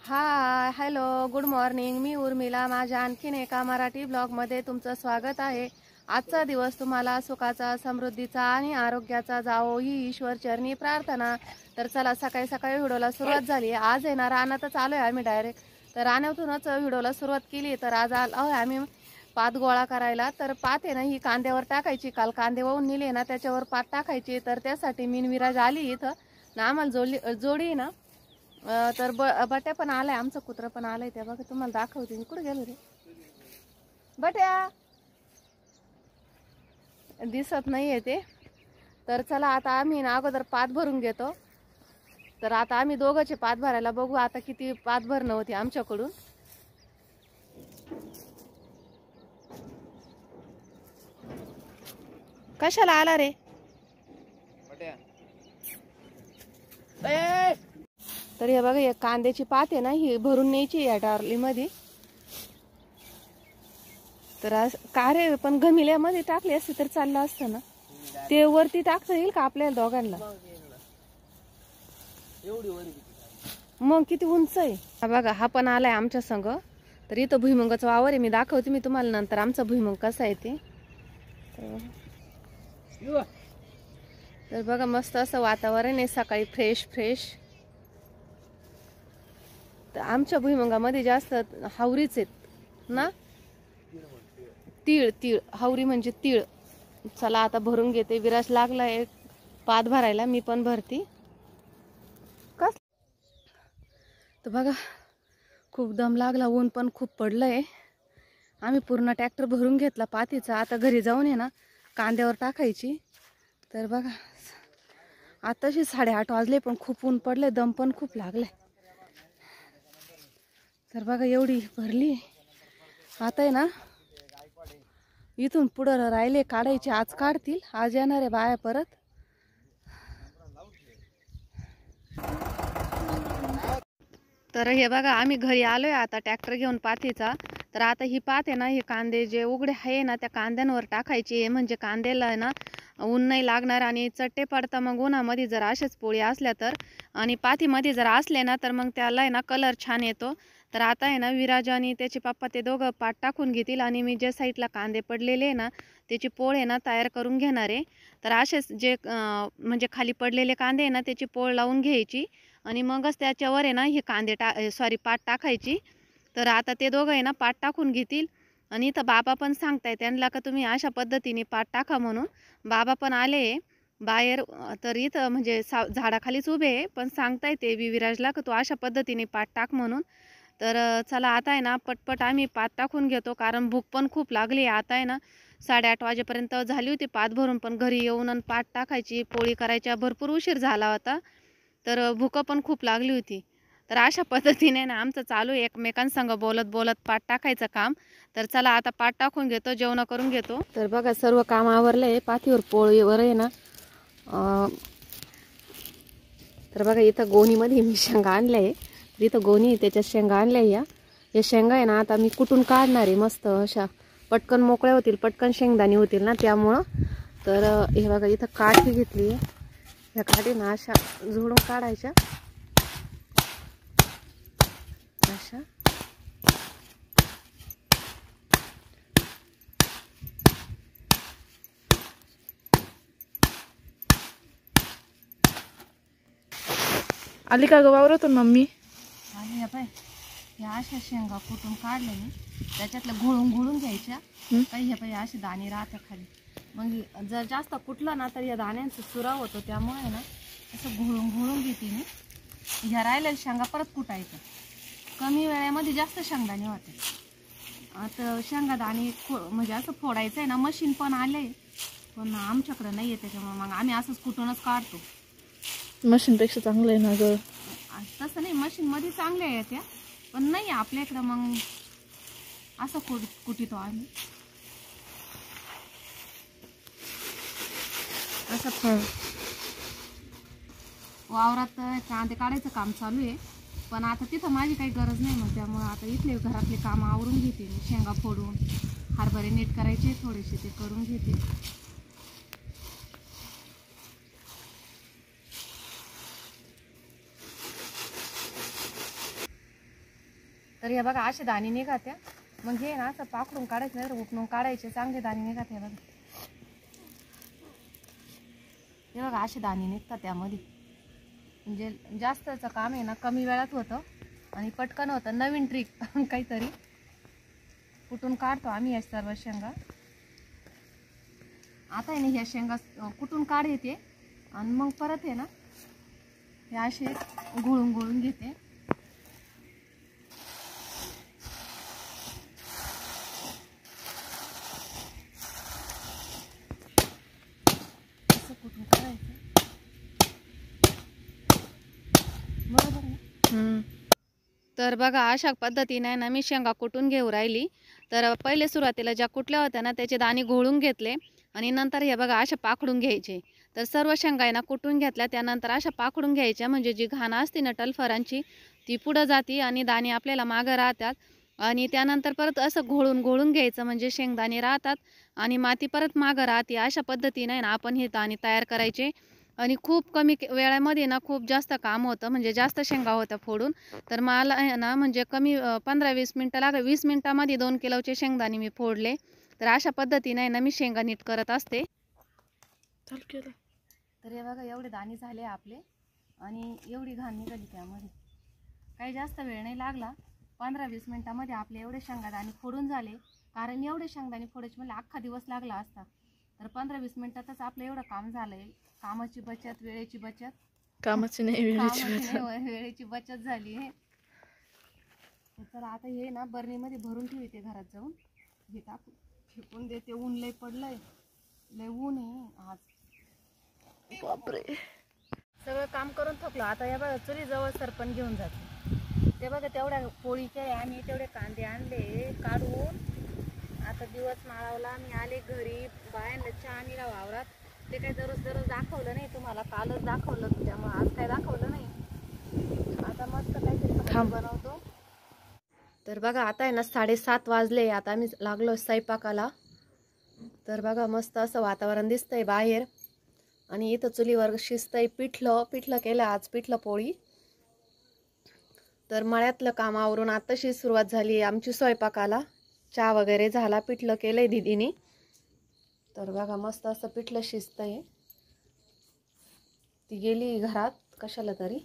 हाय hello good morning. मी उर्मिला माझ्या आणखीन एका मराठी ब्लॉगमध्ये तुमचं स्वागत आहे। आजचा दिवस तुम्हाला सुखाचा, समृद्धीचा आणि आरोग्याचा जावो ही ईश्वर चरणी प्रार्थना। तर चला सकाळी सकाळी व्हिडिओला सुरुवात झाली। आज येणार रानातच आलोय आम्ही डायरेक्ट। तर रानातूनच व्हिडिओला सुरुवात केली। तर आज आलोय आम्ही पात गोळा करायला। तर पात आहे ना ही कांद्यावर टाकायची, काल कांदे वाहून नेले ना त्याच्यावर पात टाकायची। तर त्यासाठी मी विराज आली इथं ना, आम्हाला जोडी ना तर बट्या पण आलाय, आमचं कुत्र पण आलंय। त्या बघा तुम्हाला दाखवते मी। कुठे गेलो रे बट्या, दिसत नाहीये ते। तर चला आता आम्ही ना अगोदर पात भरून घेतो। तर आता आम्ही दोघांचे पात भरायला बघू आता किती पात भरणं होती आमच्याकडून। कशाला आला रे तर हे बघा, एक कांद्याची पात आहे ना ही भरून न्यायची या टारली मध्ये। तर का रे पण घमिल्यामध्ये टाकले असते तर चाललं असतं ना। ते वरती टाकता येईल का आपल्याला दोघांना? मग किती उंच आहे हा बघा। हा पण आलाय आमच्या संग। तर इथं भुईमुगाचा वावर आहे, मी दाखवते मी तुम्हाला नंतर आमचा भुईमुग कसा आहे ते। तर बघा मस्त असं वातावरण आहे सकाळी, फ्रेश फ्रेश। तर आमच्या भुईमुगामध्ये जास्त हावरीच आहेत ना, तीळ तीळ हावरी म्हणजे तीळ। चला आता भरून घेते। विराज लागलाय पात भरायला, मी पण भरती कस। तर बघा खूप दम लागला, ऊन पण खूप पडलंय। आम्ही पूर्ण ट्रॅक्टर भरून घेतला पातीचा। आता घरी जाऊन आहे ना कांद्यावर टाकायची। तर बघा आताशी 8:30 वाजले पण खूप ऊन पडले, दम पण खूप लागलाय। तर बघा एवढी भरली। आता आहे ना इथून पुढं राहिले काढायचे, आज काढतील, आज येणार आहे बाया परत। तर हे बघा आम्ही घरी आलोय आता ट्रॅक्टर घेऊन पातीचा। तर आता ही पात आहे ना, हे कांदे जे उघडे आहे ना त्या कांद्यांवर टाकायचे, म्हणजे कांद्याला आहे ना ऊन नाही लागणार आणि चट्टे पडता। मग उन्हामध्ये जर असेच पोळी असल्या तर आणि पातीमध्ये जर असले ना तर मग त्याला आहे ना कलर छान येतो। तर आता आहे ना विराज आणि त्याचे पप्पा ते दोघं पात टाकून घेतील आणि मी जे साईडला कांदे पडलेले आहे ना त्याची पोळ आहे ना तयार करून घेणार आहे। तर असेच जे म्हणजे खाली पडलेले कांदे आहे ना त्याची पोळ लावून घ्यायची आणि मगच त्याच्यावर आहे ना हे कांदे पात टाकायची। तर आता ते दोघं आहे ना पात टाकून घेतील आणि इथं बाबा पण सांगताय त्यांना का तुम्ही अशा पद्धतीने पात टाका म्हणून। बाबा पण आले बाहेर। तर इथं म्हणजे झाडाखालीच उभे आहे पण सांगताय ते विराजला का तू अशा पद्धतीने पात टाक म्हणून। तर चला आता आहे ना पटपट आम्ही पात टाकून घेतो, कारण भूक पण खूप लागली। आता आहे ना 8:30 वाजेपर्यंत झाली होती पात भरून, पण घरी येऊन आणि पात टाकायची पोळी करायच्या भरपूर उशीर झाला होता। तर भूक पण खूप लागली होती। तर अशा पद्धतीने ना आमचं चालू आहे एकमेकांसंग बोलत बोलत पात टाकायचं काम। तर चला आता पात टाकून घेतो, जेवण करून घेतो। तर बघा सर्व काम आवरलंय, पातीवर पोळीवर आहे ना तर बघा इथं गोणीमध्ये मी शेंगा आणल्या। इथं गोणी त्याच्यात शेंगा आणल्या। या शेंगा आहे ना आता मी कुटून काढणार आहे, मस्त अशा पटकन मोकळ्या होतील, पटकन शेंगदाणी होतील ना त्यामुळं। तर हे बघा इथं काठी घेतली, या काठी ना अशा झोडून काढायच्या अशा। आली का ग वावरातून मम्मी? आणि या पाय या अशा शेंगा कुटून काढल्या मी, त्याच्यातलं घोळून घ्यायच्या। काही हे पाय असे दाणे राहतात खाली, मग जर जास्त कुटलं ना तर या दाण्यांचा चुरा होतो, त्यामुळे ना असं घोळून घेते मी। ह्या राहिलेल्या शेंगा परत कुटायचं, कमी वेळेमध्ये जास्त शेंगदाणे होते। आता शेंगा दाणे म्हणजे असं फोडायचं आहे ना, मशीन पण आले पण आमच्याकडे नाही आहे, त्याच्यामुळे मग आम्ही असंच कुटूनच काढतो। मशीनपेक्षा चांगलं आहे ना ग। तसं नाही, मशीन मध्ये चांगल्या आहे त्या, पण नाही आपल्या इकडं मग असं कुटितो आम्ही असं। वावरात कांदे काढायचं काम चालू आहे, पण आता तिथं माझी काही गरज नाही, मग त्यामुळे आता इथले घरातले काम आवरून घेते मी। शेंगा फोडून हरभरे नीट करायचे थोडेसे, ते करून घेते। तर हे बघा असे दाणे निघात्या. मग हे ना असं पाकडून काढायचं नाही तर उपणून काढायचे. चांगले दाणे निघात. हे बघा, हे बघा असे दाणे निघतात त्यामध्ये. म्हणजे जास्तचं काम आहे ना कमी वेळात होतं आणि पटकन होतं. नवीन ट्रिक काहीतरी. कुठून काढतो आम्ही या सर्व शेंगा. आता आहे ना ह्या शेंगा कुठून काढ येते आणि मग परत आहे ना हे असे घोळून घोळून घेते. असं कुठून काढायचं बरोबर ना. तर बघा अशा पद्धतीने ना मी शेंगा कुटून घेऊ राहिली. तर पहिले सुरुवातीला ज्या कुटल्या होत्या ना त्याचे दाणे घोळून घेतले आणि नंतर हे बघा अशा पाखडून घ्यायचे. तर सर्व शेंगा आहे ना कुटून घेतल्या त्यानंतर अशा पाखडून घ्यायच्या. म्हणजे जी घाण असते ना टलफरांची ती पुढं जाते आणि दाणे आपल्याला मागं राहतात. आणि त्यानंतर परत असं घोळून घोळून घ्यायचं म्हणजे शेंगदाणे राहतात आणि माती परत मागं राहते. अशा पद्धतीने ना आपण हे दाणे तयार करायचे. आणि खूप कमी वेळामध्ये ना खूप जास्त काम होतं. म्हणजे जास्त शेंगा होत्या फोडून. तर मला आहे ना म्हणजे कमी 15-20 मिनटं लागले. 20 मिनटामध्ये 2 किलोचे शेंगदाणे मी फोडले. तर अशा पद्धतीने ना मी शेंगा नीट करत असते. तर हे बघा एवढे दाणे झाले आपले आणि एवढी घाण निघाली त्यामध्ये. काही जास्त वेळ नाही लागला. 15-20 मिनटामध्ये आपले एवढे शेंगादाणे फोडून झाले. कारण एवढे शेंगदाणे फोडायचे म्हणजे अख्खा दिवस लागला असता. तर 15-20 मिनिटातच आपलं एवढं काम झालंय. कामाची बचत, वेळेची बचत. कामाची नाही वेळेची बचत झाली आहे. तर आता हे ना बरणीमध्ये भरून ठेवते घरात जाऊन. हे टाकून फेकून देते. ऊन लय पडलंय. लय ऊन आहे आज. बापरे. सगळं काम करून थकलो. आता या बघा चुली जवळ सरपण घेऊन जाते. ते बघा तेवढ्या पोळी केल्या आम्ही. तेवढे कांदे आणले काढून. आता दिवस माळावला. मी आले घरी. बायांना चहा आणला वावरात. ते काही दररोज दाखवलं नाही तुम्हाला. कालच दाखवलं त्यामुळे आज काय दाखवलं नाही. आता मस्त काहीतरी बनवतो. तर बघा आता आहे ना 7:30 वाजले. आता आम्ही लागलो स्वयंपाकाला. तर बघा मस्त असं वातावरण दिसतंय बाहेर आणि इथं चुलीवर शिजतंय पिठलं केलं आज. पिठलं पोळी. तर मळ्यातलं काम आवरून आताशी सुरुवात झाली आमची स्वयंपाकाला. चहा वगैरे झाला. पिठलं केलंय दीदीने. तर बघा मस्त असं पिठलं शिजतंय. ती गेली घरात कशाला तरी.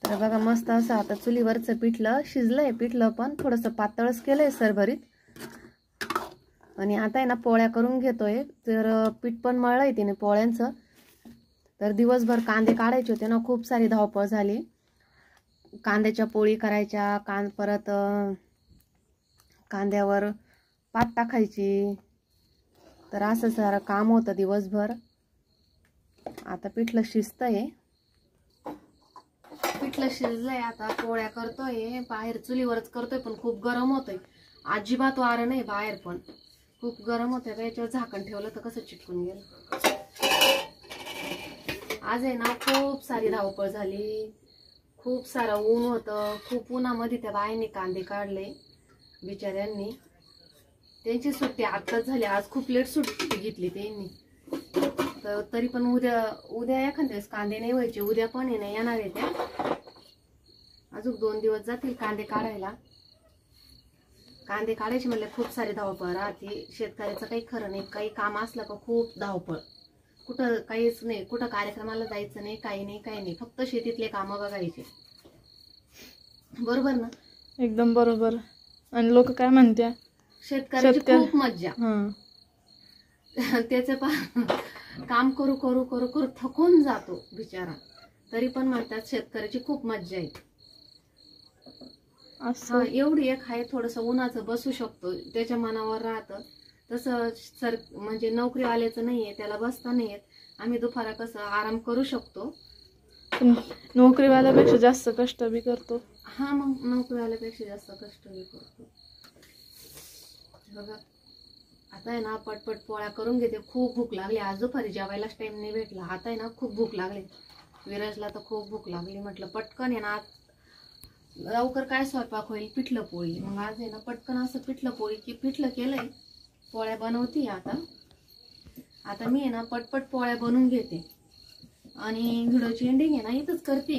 तर बघा मस्त असं आता चुलीवरचं पिठलं शिजलंय. पिठलं पण थोडंसं पातळच केलंय सरभरीत. आणि आता आहे ना पोळ्या करून घेतोय. तर पीठ पण मळलंय तिने पोळ्यांचं. तर दिवसभर कांदे काढायचे होते ना. खूप सारी धावपळ झाली. कांद्याच्या पोळी करायच्या. परत कांद्यावर पात टाकायची. तर असं सारं काम होतं दिवसभर. आता पिठलं शिजतंय. पिठलं शिजलंय. आता पोळ्या करतोय. बाहेर चुलीवरच करतोय पण खूप गरम होतंय. अजिबात वारं नाही बाहेर पण खूप गरम होतंय. याच्यावर झाकण ठेवलं तर कसं चिटकून गेलं. आज आहे ना खूप सारी धावपळ झाली. खूप सारं ऊन होतं. खूप उन्हामध्ये त्या बायांनी कांदे काढले बिचाऱ्यांनी. त्यांची सुट्टी आत्ताच झाली. आज खूप लेट सुट्टी घेतली त्यांनी. तर तरी पण उद्या एखाद्या वेळेस कांदे नाही व्हायचे. उद्या पण आहे ना येणार आहे त्या. अजून 2 दिवस जातील कांदे काढायला. कांदे काढायचे म्हणले खूप सारी धावपळ राहते. शेतकऱ्याचं काही खरं नाही. काही काम असलं का खूप धावपळ. कुठं काहीच नाही. कुठं कार्यक्रमाला जायचं नाही. काही नाही. फक्त शेतीतले कामं बघायचे. बरोबर ना. एकदम बरोबर. आणि लोक काय म्हणत्या शेतकऱ्याची खूप मज्जा. त्याचं काम करू थकून जातो बिचारा. तरी पण म्हणतात शेतकऱ्याची खूप मज्जा आहे. हा एवढी एक आहे. थोडस उन्हाचं बसू शकतो. त्याच्या मनावर राहतं. तसं म्हणजे नोकरीवाल्याचं नाहीये. त्याला बसता नाही येत. आम्ही दुपारा कसं आराम करू शकतो. नोकरीवाल्यापेक्षा जास्त कष्ट बी करतो. हा मग नोकरीवाल्यापेक्षा जास्त कष्ट बी करतो. बघा आता आहे ना पटपट पोळ्या करून घेते. खूप भूक लागली. आज दुपारी जेवायलाच टाइम नाही भेटला. आता आहे ना खूप भूक लागली. विराजला तर खूप भूक लागली. म्हटलं पटकन आहे ना लवकर काय स्वयंपाक होईल. पिठलं पोळी. मग आज आहे ना पटकन असं पिठलं पोळी की पिठलं केलंय. पोळ्या बनवते आता मी आहे ना पटपट पोळ्या बनवून घेते आणि व्हिडिओची एंडिंग आहे ना इथंच करते.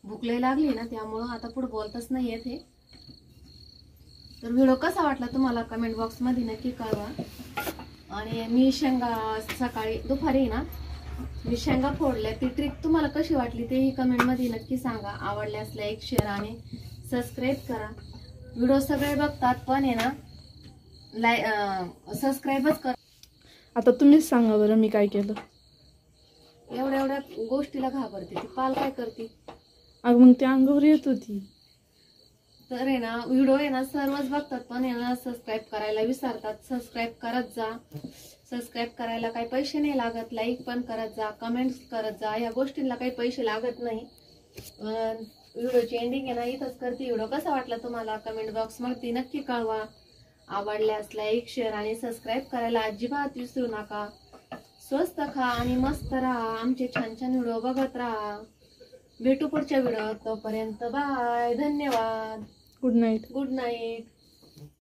भूक लय लागली ना, त्यामुळं आता पुढे बोलतच नाही येत हे. तर व्हिडिओ कसा वाटला तुम्हाला कमेंट बॉक्स मध्ये नक्की कळवा. आणि मी शेंगा सकाळी दुपारी ना मी शेंगा फोडल्या, ती ट्रिक तुम्हाला कशी वाटली तेही कमेंट मध्ये नक्की सांगा. आवडल्यास लाईक शेअर आणि सबस्क्राईब करा. व्हिडिओ सगळे बघतात पण आहे ना सबस्क्राईबच करा. आता तुम्हीच सांगा बरं मी काय केलं. एवढ्या एवढ्या गोष्टीला घाबरते ती. पाल काय करते? अगं मग ती अंगावर येत होती. तर आहे ना व्हिडिओ आहे ना सर्वच बघतात पण आहे ना सबस्क्राईब करायला विसरतात. सबस्क्राईब करत जा. सबस्क्राईब करायला काही पैसे नाही लागत. लाईक पण करत जा, कमेंट्स करत जा. या गोष्टींना काही पैसे लागत नाही. व्हिडिओची एंडिंग आहे ना इथंच करते. व्हिडिओ कसा वाटला तुम्हाला कमेंट बॉक्स मध्ये नक्की कळवा. आवडल्यास लाईक शेअर आणि सबस्क्राईब करायला अजिबात विसरू नका. स्वस्त खा आणि मस्त राहा. आमचे छान छान व्हिडिओ बघत राहा. भेटू पुढच्या व्हिडिओ. तोपर्यंत बाय. धन्यवाद. Good night. Good night.